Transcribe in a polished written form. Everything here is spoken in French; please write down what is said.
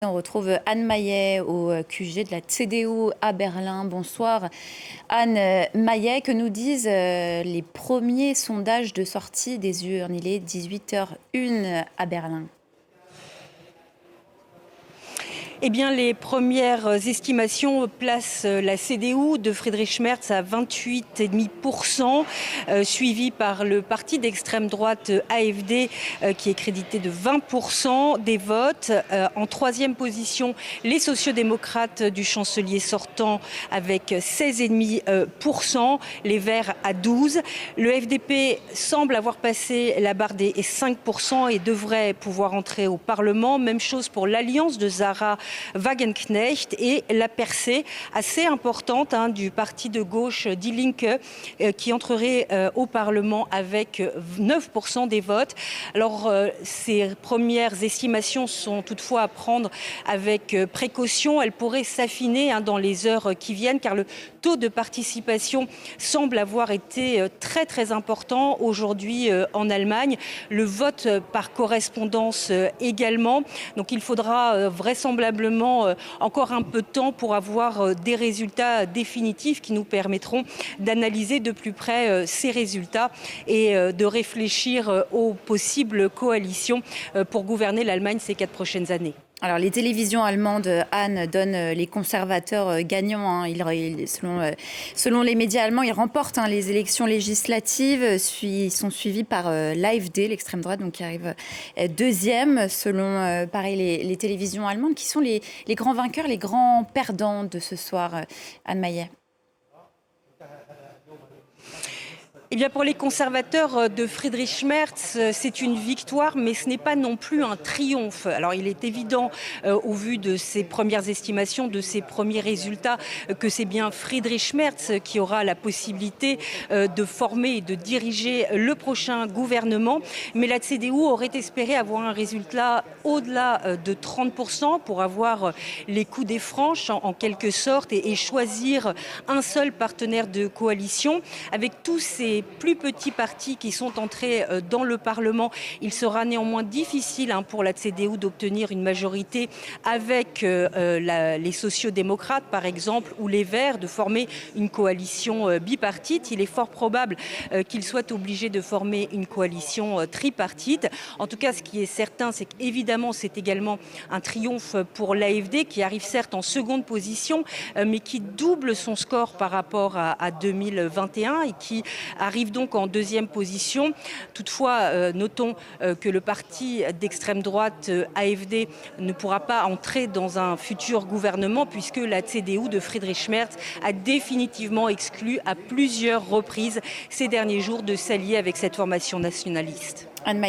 On retrouve Anne Mayet au QG de la CDU à Berlin. Bonsoir Anne Mayet, que nous disent les premiers sondages de sortie des urnes? Il est 18h01 à Berlin. Eh bien, les premières estimations placent la CDU de Friedrich Merz à 28,5%, suivi par le parti d'extrême droite AfD qui est crédité de 20% des votes. En troisième position, les sociodémocrates du chancelier sortant avec 16,5%, les Verts à 12%. Le FDP semble avoir passé la barre des 5% et devrait pouvoir entrer au Parlement. Même chose pour l'alliance de Sarah Wagenknecht et la percée assez importante du parti de gauche Die Linke qui entrerait au Parlement avec 9% des votes. Alors ces premières estimations sont toutefois à prendre avec précaution. Elles pourraient s'affiner dans les heures qui viennent car le taux de participation semble avoir été très important aujourd'hui en Allemagne. Le vote par correspondance également. Donc il faudra vraisemblablement encore un peu de temps pour avoir des résultats définitifs qui nous permettront d'analyser de plus près ces résultats et de réfléchir aux possibles coalitions pour gouverner l'Allemagne ces 4 prochaines années. Alors, les télévisions allemandes, Anne, donnent les conservateurs gagnants. Selon les médias allemands, ils remportent les élections législatives. Ils sont suivis par l'AfD, l'extrême droite, donc qui arrive deuxième, selon les télévisions allemandes. Qui sont les grands vainqueurs, les grands perdants de ce soir, Anne Mayet? Eh bien, pour les conservateurs de Friedrich Merz, c'est une victoire, mais ce n'est pas non plus un triomphe. Alors, il est évident, au vu de ces premières estimations, de ces premiers résultats, que c'est bien Friedrich Merz qui aura la possibilité de former et de diriger le prochain gouvernement. Mais la CDU aurait espéré avoir un résultat au-delà de 30% pour avoir les coups des franches, en quelque sorte, et choisir un seul partenaire de coalition. Avec tous ces plus petits partis qui sont entrés dans le Parlement, il sera néanmoins difficile pour la CDU d'obtenir une majorité avec les sociodémocrates, par exemple, ou les Verts, de former une coalition bipartite. Il est fort probable qu'ils soient obligés de former une coalition tripartite. En tout cas, ce qui est certain, c'est qu'évidemment, c'est également un triomphe pour l'AfD, qui arrive certes en seconde position, mais qui double son score par rapport à 2021 et qui arrive donc en deuxième position. Toutefois, notons que le parti d'extrême droite AfD ne pourra pas entrer dans un futur gouvernement puisque la CDU de Friedrich Merz a définitivement exclu à plusieurs reprises ces derniers jours de s'allier avec cette formation nationaliste. Anne Mayet.